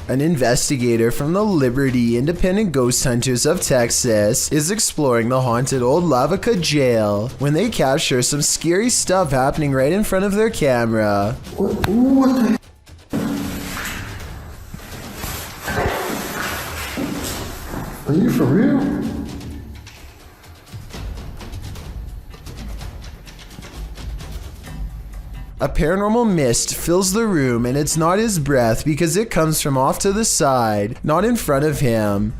An investigator from the Liberty Independent Ghost Hunters of Texas is exploring the haunted old Lavaca jail when they capture some scary stuff happening right in front of their camera. What the? Are you for real? A paranormal mist fills the room, and it's not his breath because it comes from off to the side, not in front of him.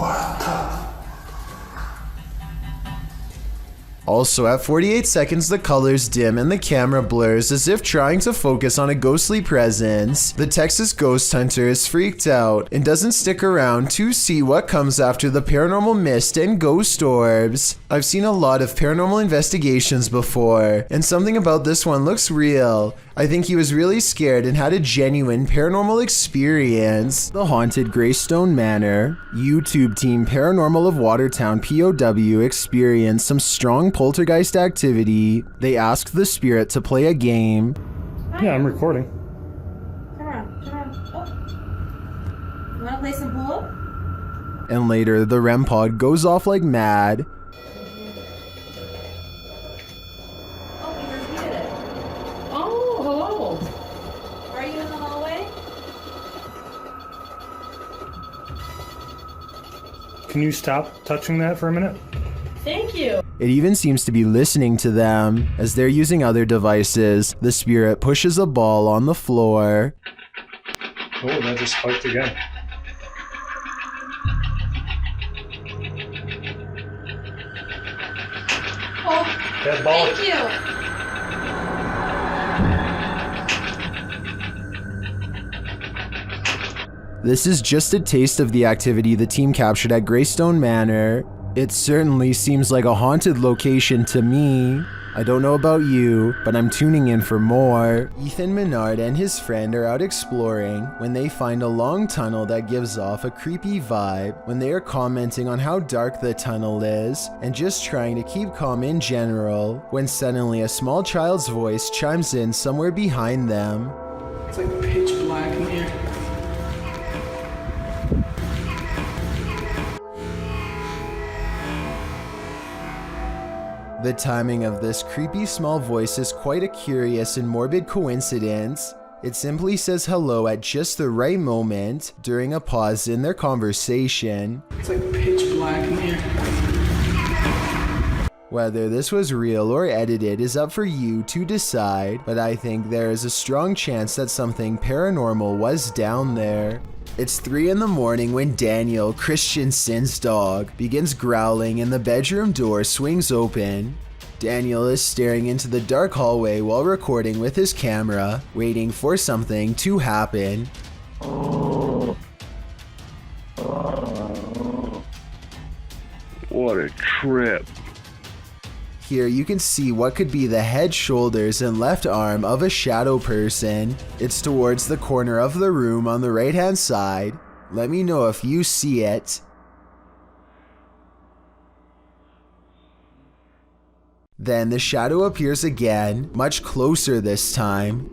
Also, at 48 seconds, the colors dim and the camera blurs as if trying to focus on a ghostly presence. The Texas ghost hunter is freaked out and doesn't stick around to see what comes after the paranormal mist and ghost orbs. I've seen a lot of paranormal investigations before, and something about this one looks real. I think he was really scared and had a genuine paranormal experience. The haunted Greystone Manor. YouTube team Paranormal of Watertown POW experienced some strong poltergeist activity. They asked the spirit to play a game. Yeah, I'm recording. Come on. Oh. You wanna play some pool? And later, the REM pod goes off like mad. Can you stop touching that for a minute? Thank you. It even seems to be listening to them. As they're using other devices, the spirit pushes a ball on the floor. Oh, that just spiked again. Oh, That ball. thank you. This is just a taste of the activity the team captured at Greystone Manor. It certainly seems like a haunted location to me. I don't know about you, but I'm tuning in for more. Ethan Menard and his friend are out exploring when they find a long tunnel that gives off a creepy vibe. When they are commenting on how dark the tunnel is and just trying to keep calm in general, when suddenly a small child's voice chimes in somewhere behind them. It's like pitch black in here. The timing of this creepy small voice is quite a curious and morbid coincidence. It simply says hello at just the right moment during a pause in their conversation. It's like pitch black in here. Whether this was real or edited is up for you to decide, but I think there is a strong chance that something paranormal was down there. It's 3 in the morning when Daniel, Christensen's dog, begins growling and the bedroom door swings open. Daniel is staring into the dark hallway while recording with his camera, waiting for something to happen. What a trip. Here you can see what could be the head, shoulders, and left arm of a shadow person. It's towards the corner of the room on the right hand side. Let me know if you see it. Then the shadow appears again, much closer this time.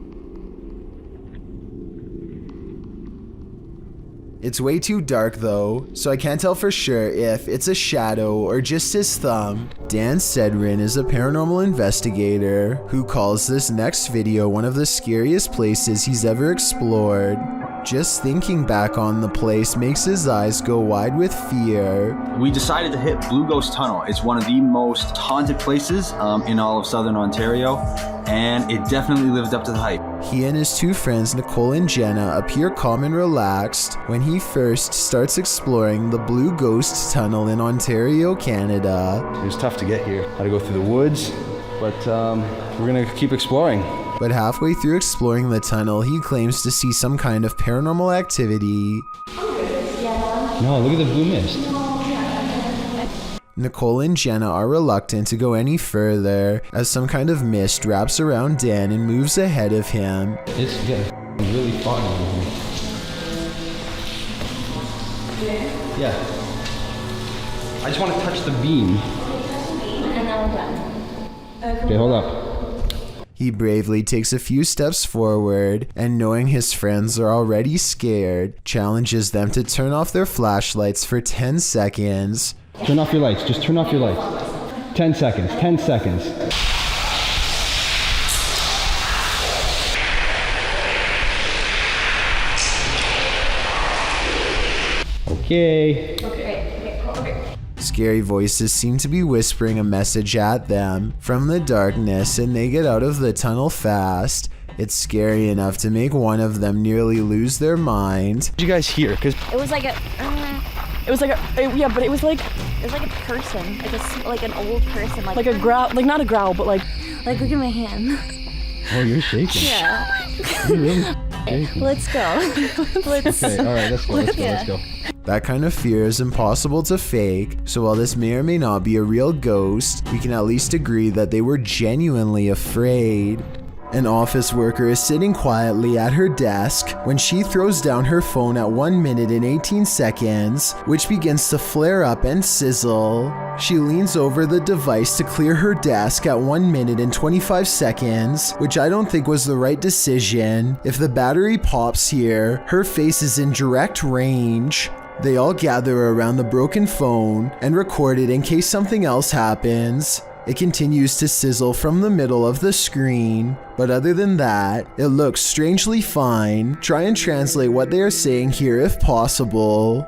It's way too dark though, so I can't tell for sure if it's a shadow or just his thumb. Dan Sedrin is a paranormal investigator who calls this next video one of the scariest places he's ever explored. Just thinking back on the place makes his eyes go wide with fear. We decided to hit Blue Ghost Tunnel. It's one of the most haunted places in all of Southern Ontario, and it definitely lived up to the hype. He and his 2 friends, Nicole and Jenna, appear calm and relaxed when he first starts exploring the Blue Ghost Tunnel in Ontario, Canada. It was tough to get here. Had to go through the woods, but we're gonna keep exploring. But halfway through exploring the tunnel, he claims to see some kind of paranormal activity. No, look at the blue mist. Nicole and Jenna are reluctant to go any further as some kind of mist wraps around Dan and moves ahead of him. It's getting really foggy over here. Yeah. I just want to touch the beam. And now we're done. Okay, hold up. He bravely takes a few steps forward and, knowing his friends are already scared, challenges them to turn off their flashlights for 10 seconds. Turn off your lights. Just turn off your lights. 10 seconds. 10 seconds. Okay. Scary voices seem to be whispering a message at them from the darkness, and they get out of the tunnel fast. It's scary enough to make one of them nearly lose their mind. What did you guys hear? Because It was like a person, like an old person, like a growl, like not a growl, but like look at my hand. oh, you're shaking. Yeah. You're really shaking. Let's go. Okay, all right, let's go. That kind of fear is impossible to fake, so while this may or may not be a real ghost, we can at least agree that they were genuinely afraid. An office worker is sitting quietly at her desk when she throws down her phone at 1 minute and 18 seconds, which begins to flare up and sizzle. She leans over the device to clear her desk at 1 minute and 25 seconds, which I don't think was the right decision. If the battery pops here, her face is in direct range. They all gather around the broken phone and record it in case something else happens. It continues to sizzle from the middle of the screen, but other than that, it looks strangely fine. Try and translate what they are saying here if possible.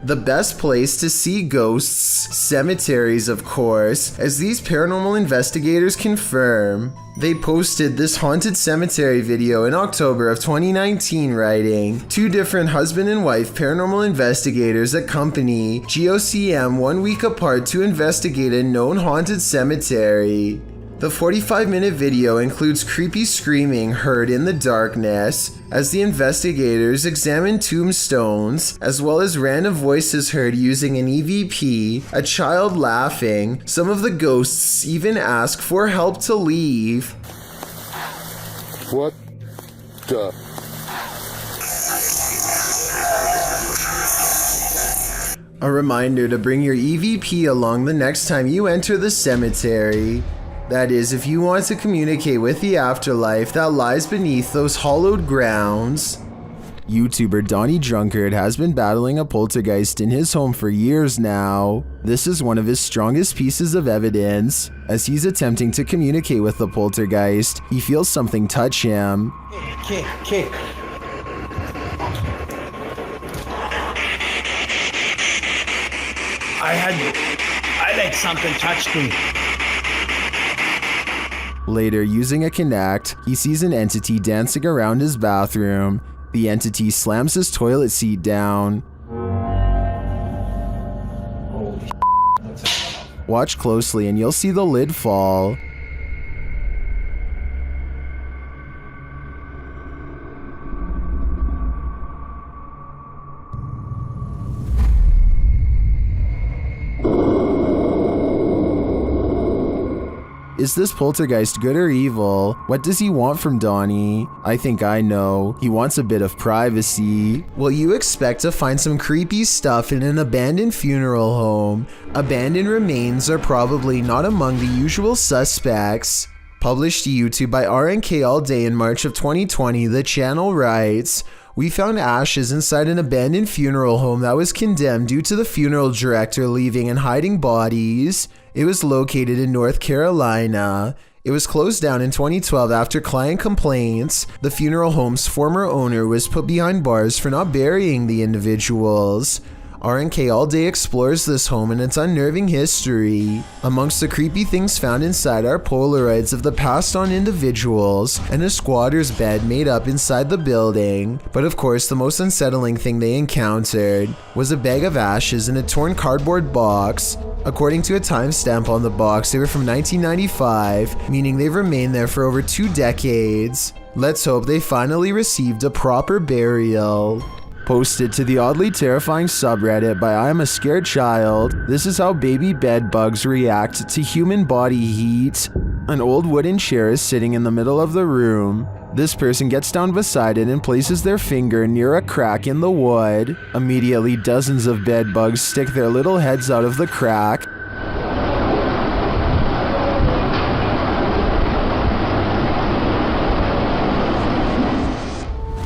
The best place to see ghosts, cemeteries of course, as these paranormal investigators confirm. They posted this haunted cemetery video in October of 2019, writing, 2 different husband and wife paranormal investigators accompany GOCM 1 week apart to investigate a known haunted cemetery. The 45-minute video includes creepy screaming heard in the darkness as the investigators examine tombstones, as well as random voices heard using an EVP, a child laughing. Some of the ghosts even ask for help to leave. What the? A reminder to bring your EVP along the next time you enter the cemetery. That is, if you want to communicate with the afterlife that lies beneath those hollowed grounds. YouTuber Donnie Drunkard has been battling a poltergeist in his home for years now. This is one of his strongest pieces of evidence. As he's attempting to communicate with the poltergeist, he feels something touch him. Kick. I like something touched me. Later, using a Kinect, he sees an entity dancing around his bathroom. The entity slams his toilet seat down. Watch closely and you'll see the lid fall. Is this poltergeist good or evil? What does he want from Donnie? I think I know. He wants a bit of privacy. Will you expect to find some creepy stuff in an abandoned funeral home? Abandoned remains are probably not among the usual suspects. Published to YouTube by RNK All Day in March of 2020, the channel writes, "We found ashes inside an abandoned funeral home that was condemned due to the funeral director leaving and hiding bodies. It was located in North Carolina. It was closed down in 2012 after client complaints. The funeral home's former owner was put behind bars for not burying the individuals." RNK All Day explores this home and its unnerving history. Amongst the creepy things found inside are Polaroids of the passed on individuals and a squatter's bed made up inside the building. But of course, the most unsettling thing they encountered was a bag of ashes in a torn cardboard box. According to a timestamp on the box, they were from 1995, meaning they've remained there for over 2 decades. Let's hope they finally received a proper burial. Posted to the oddly terrifying subreddit by I'm a Scared Child, this is how baby bed bugs react to human body heat. An old wooden chair is sitting in the middle of the room. This person gets down beside it and places their finger near a crack in the wood. Immediately, dozens of bed bugs stick their little heads out of the crack.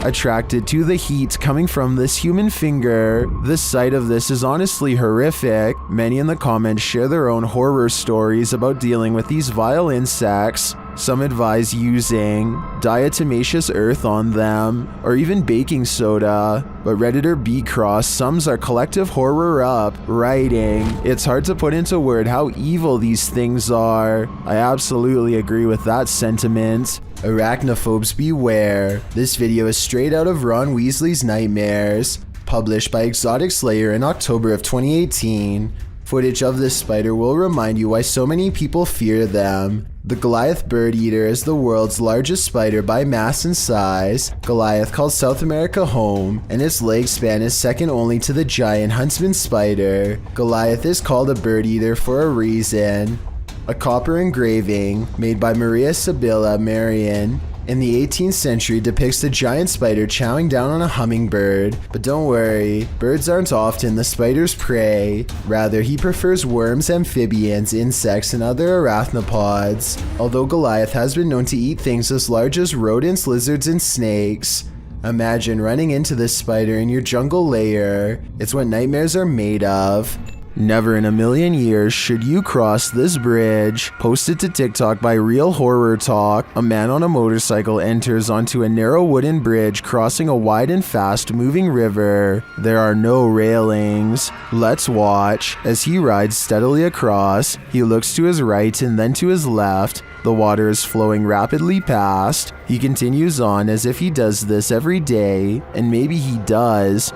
Attracted to the heat coming from this human finger. The sight of this is honestly horrific. Many in the comments share their own horror stories about dealing with these vile insects. Some advise using diatomaceous earth on them, or even baking soda. But Redditor B Cross sums our collective horror up, writing, "It's hard to put into word how evil these things are." I absolutely agree with that sentiment. Arachnophobes beware. This video is straight out of Ron Weasley's Nightmares, published by Exotic Slayer in October of 2018. Footage of this spider will remind you why so many people fear them. The Goliath bird eater is the world's largest spider by mass and size. Goliath calls South America home, and its leg span is second only to the giant huntsman spider. Goliath is called a bird eater for a reason. A copper engraving made by Maria Sibylla Marian in the 18th century depicts the giant spider chowing down on a hummingbird. But don't worry, birds aren't often the spider's prey. Rather, he prefers worms, amphibians, insects, and other arachnopods. Although Goliath has been known to eat things as large as rodents, lizards, and snakes. Imagine running into this spider in your jungle lair. It's what nightmares are made of. Never in a million years should you cross this bridge. Posted to TikTok by Real Horror Talk, a man on a motorcycle enters onto a narrow wooden bridge crossing a wide and fast moving river. There are no railings. Let's watch. As he rides steadily across, he looks to his right and then to his left. The water is flowing rapidly past. He continues on as if he does this every day, and maybe he does.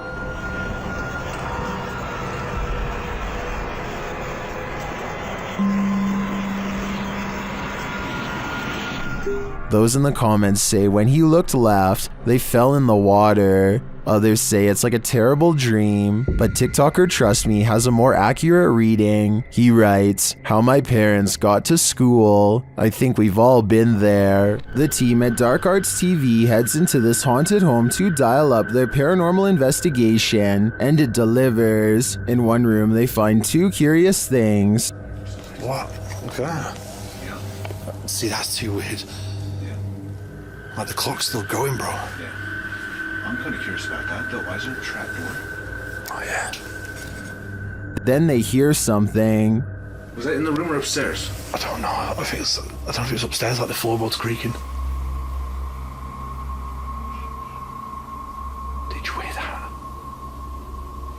Those in the comments say when he looked left, they fell in the water. Others say it's like a terrible dream, but TikToker Trust Me has a more accurate reading. He writes, "How my parents got to school. I think we've all been there." The team at Dark Arts TV heads into this haunted home to dial up their paranormal investigation, and it delivers. In one room, they find two curious things. What? Look at that. See, that's too weird. Like the clock's still going, bro. Yeah. I'm kind of curious about that, though. Why is there a trapdoor? Oh, yeah. Then they hear something. Was that in the room or upstairs? I don't know. I don't know if it's upstairs, like the floorboards creaking. Did you hear that?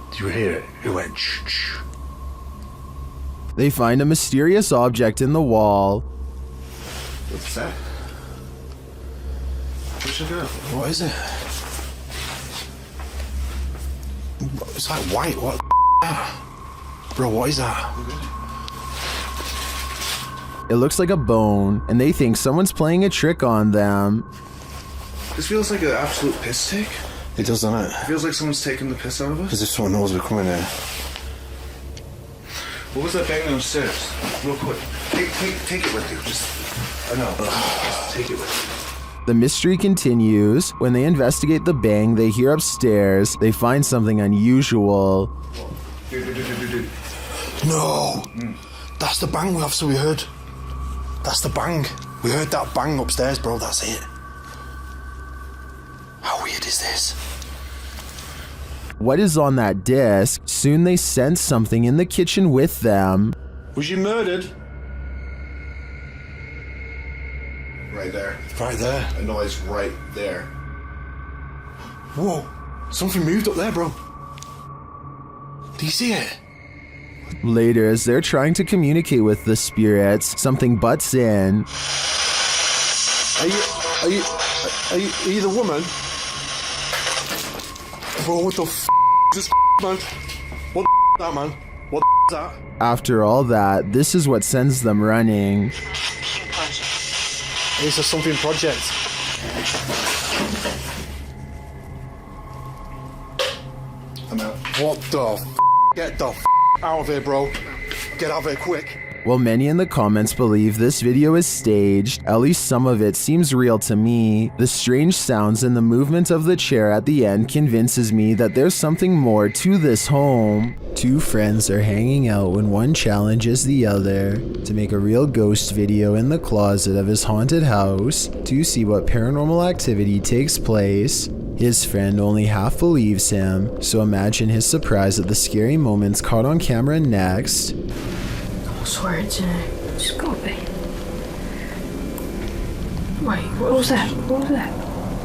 Did you hear it? It went shh. They find a mysterious object in the wall. What's that? What is it? It's like white. What the bro, what is that? It looks like a bone, and they think someone's playing a trick on them. This feels like an absolute piss take. It does, doesn't it? It feels like someone's taking the piss out of us. As if someone knows we're coming here. What was that bang downstairs? Real quick. Take it with you. I know. Just take it with you. The mystery continues. When they investigate the bang they hear upstairs, they find something unusual. Dude. No! That's the bang officer we heard. That's the bang. We heard that bang upstairs, bro. That's it. How weird is this? What is on that disc? Soon they sense something in the kitchen with them. Was you murdered? Right there. Right there. I know it's right there. Whoa. Something moved up there, bro. Do you see it? Later, as they're trying to communicate with the spirits, something butts in. Are you the woman? Bro, what the f is this man? What the is that, man? What the is that? After all that, this is what sends them running. It's a something project. I'm out. What the f? Get the f out of here, bro. Get out of here quick. While many in the comments believe this video is staged, at least some of it seems real to me. The strange sounds and the movement of the chair at the end convinces me that there's something more to this home. Two friends are hanging out when one challenges the other to make a real ghost video in the closet of his haunted house to see what paranormal activity takes place. His friend only half believes him, so imagine his surprise at the scary moments caught on camera next. I swear it's in it. Just go away. Wait, what was that? What was that?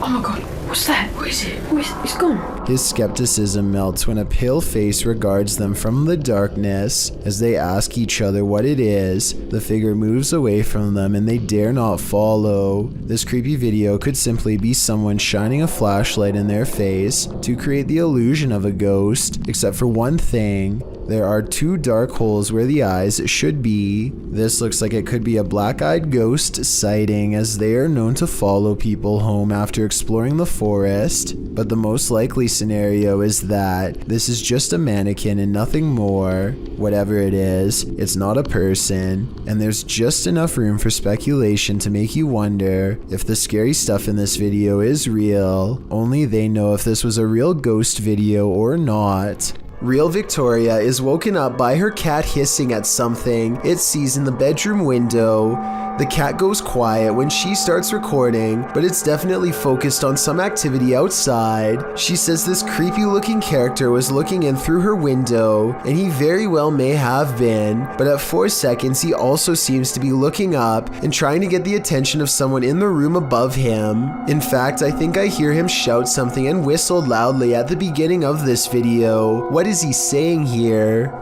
Oh my god, what's that? What is it? It's gone. His skepticism melts when a pale face regards them from the darkness. As they ask each other what it is, the figure moves away from them and they dare not follow. This creepy video could simply be someone shining a flashlight in their face to create the illusion of a ghost, except for one thing. There are two dark holes where the eyes should be. This looks like it could be a black-eyed ghost sighting, as they are known to follow people home after exploring the forest. But the most likely scenario is that this is just a mannequin and nothing more. Whatever it is, it's not a person, and there's just enough room for speculation to make you wonder if the scary stuff in this video is real. Only they know if this was a real ghost video or not. Real Victoria is woken up by her cat hissing at something it sees in the bedroom window. The cat goes quiet when she starts recording, but it's definitely focused on some activity outside. She says this creepy looking character was looking in through her window, and he very well may have been, but at 4 seconds he also seems to be looking up and trying to get the attention of someone in the room above him. In fact, I think I hear him shout something and whistle loudly at the beginning of this video. What is he saying here?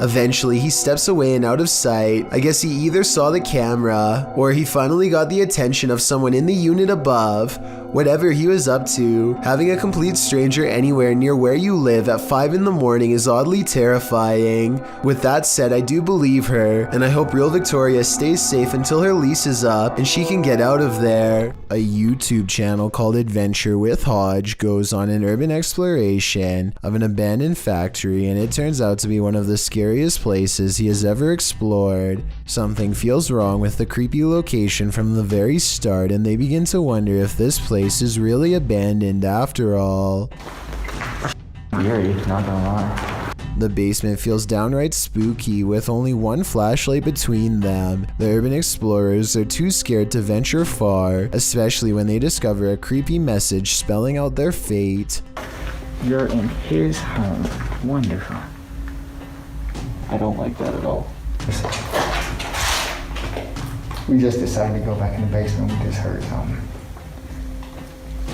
Eventually, he steps away and out of sight. I guess he either saw the camera, or he finally got the attention of someone in the unit above. Whatever he was up to, having a complete stranger anywhere near where you live at 5 in the morning is oddly terrifying. With that said, I do believe her, and I hope Real Victoria stays safe until her lease is up and she can get out of there. A YouTube channel called Adventure with Hodge goes on an urban exploration of an abandoned factory, and it turns out to be one of the scariest places he has ever explored. Something feels wrong with the creepy location from the very start, and they begin to wonder if this place is really abandoned after all. Eerie, not gonna lie. The basement feels downright spooky with only one flashlight between them. The urban explorers are too scared to venture far, especially when they discover a creepy message spelling out their fate. You're in his home. Wonderful. I don't like that at all. We just decided to go back in the basement. We just heard something.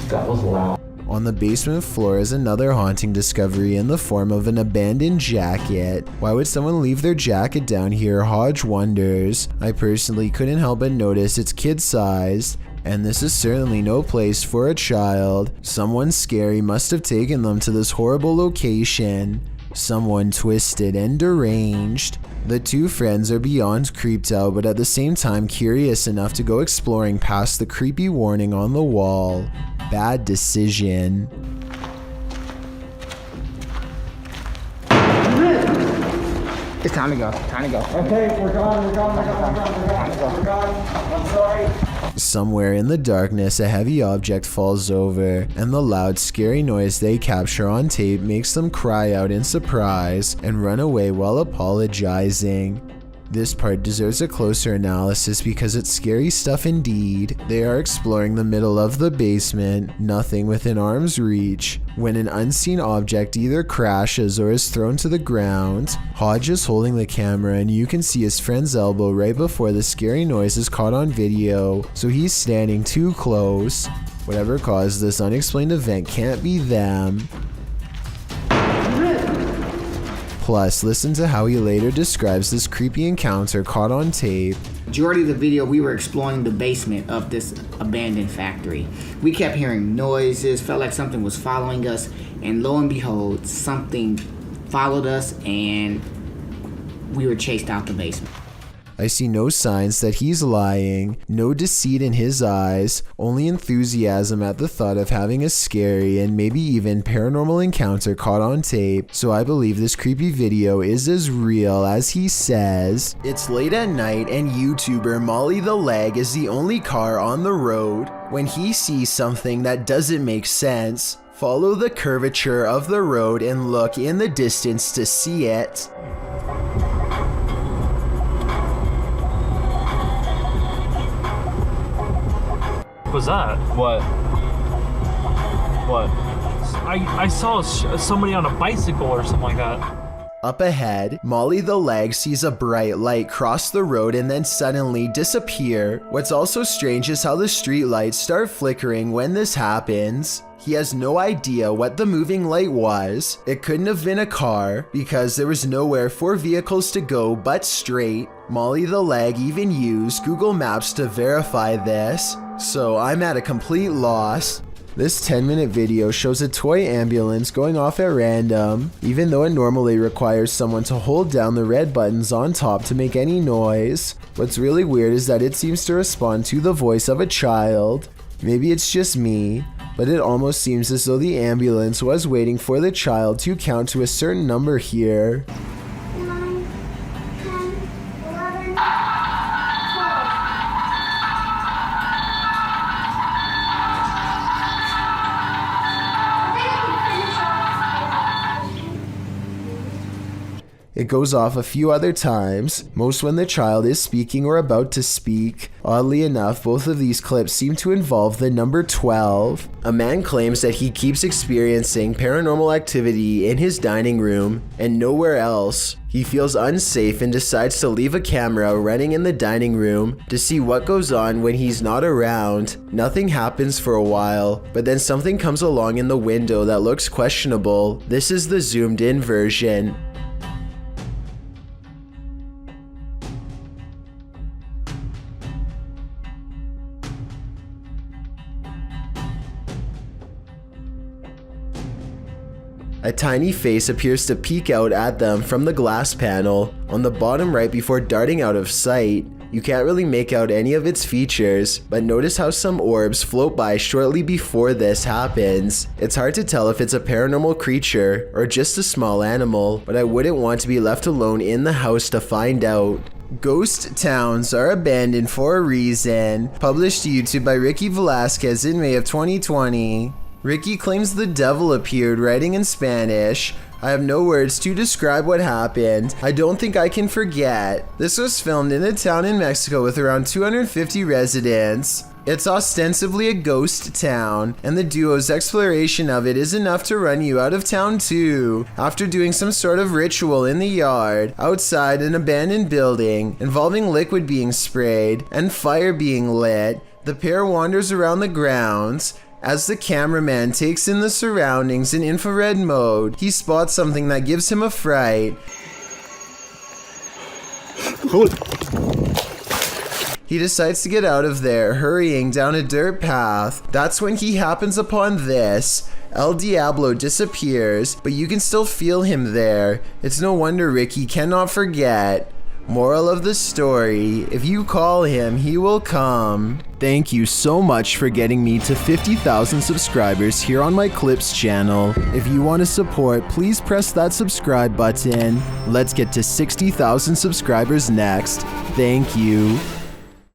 That was loud. On the basement floor is another haunting discovery in the form of an abandoned jacket. Why would someone leave their jacket down here? Hodge wonders. I personally couldn't help but notice it's kid-sized, and this is certainly no place for a child. Someone scary must have taken them to this horrible location. Someone twisted and deranged. The two friends are beyond creeped out, but at the same time curious enough to go exploring past the creepy warning on the wall. Bad decision. It's time to go. Time to go. Okay, we're gone. I'm sorry. Somewhere in the darkness, a heavy object falls over, and the loud, scary noise they capture on tape makes them cry out in surprise and run away while apologizing. This part deserves a closer analysis because it's scary stuff indeed. They are exploring the middle of the basement, nothing within arm's reach, when an unseen object either crashes or is thrown to the ground. Hodge is holding the camera, and you can see his friend's elbow right before the scary noise is caught on video, so he's standing too close. Whatever caused this unexplained event can't be them. Plus, listen to how he later describes this creepy encounter caught on tape. Majority of the video, we were exploring the basement of this abandoned factory. We kept hearing noises, felt like something was following us, and lo and behold, something followed us and we were chased out the basement. I see no signs that he's lying, no deceit in his eyes, only enthusiasm at the thought of having a scary and maybe even paranormal encounter caught on tape, so I believe this creepy video is as real as he says. It's late at night and YouTuber Molly the Leg is the only car on the road. When he sees something that doesn't make sense, follow the curvature of the road and look in the distance to see it. What was that? What? What? I saw somebody on a bicycle or something like that. Up ahead, Molly the Leg sees a bright light cross the road and then suddenly disappear. What's also strange is how the street lights start flickering when this happens. He has no idea what the moving light was. It couldn't have been a car because there was nowhere for vehicles to go but straight. Molly the Leg even used Google Maps to verify this, so I'm at a complete loss. This 10-minute video shows a toy ambulance going off at random, even though it normally requires someone to hold down the red buttons on top to make any noise. What's really weird is that it seems to respond to the voice of a child. Maybe it's just me, but it almost seems as though the ambulance was waiting for the child to count to a certain number here. It goes off a few other times, most when the child is speaking or about to speak. Oddly enough, both of these clips seem to involve the number 12. A man claims that he keeps experiencing paranormal activity in his dining room and nowhere else. He feels unsafe and decides to leave a camera running in the dining room to see what goes on when he's not around. Nothing happens for a while, but then something comes along in the window that looks questionable. This is the zoomed in version. A tiny face appears to peek out at them from the glass panel on the bottom right before darting out of sight. You can't really make out any of its features, but notice how some orbs float by shortly before this happens. It's hard to tell if it's a paranormal creature or just a small animal, but I wouldn't want to be left alone in the house to find out. Ghost towns are abandoned for a reason. Published to YouTube by Ricky Velasquez in May of 2020. Ricky claims the devil appeared, writing in Spanish. I have no words to describe what happened. I don't think I can forget. This was filmed in a town in Mexico with around 250 residents. It's ostensibly a ghost town, and the duo's exploration of it is enough to run you out of town too. After doing some sort of ritual in the yard, outside an abandoned building, involving liquid being sprayed and fire being lit, the pair wanders around the grounds. As the cameraman takes in the surroundings in infrared mode, he spots something that gives him a fright. He decides to get out of there, hurrying down a dirt path. That's when he happens upon this. El Diablo disappears, but you can still feel him there. It's no wonder Ricky cannot forget. Moral of the story, if you call him, he will come. Thank you so much for getting me to 50,000 subscribers here on my Clips channel. If you want to support, please press that subscribe button. Let's get to 60,000 subscribers next. Thank you.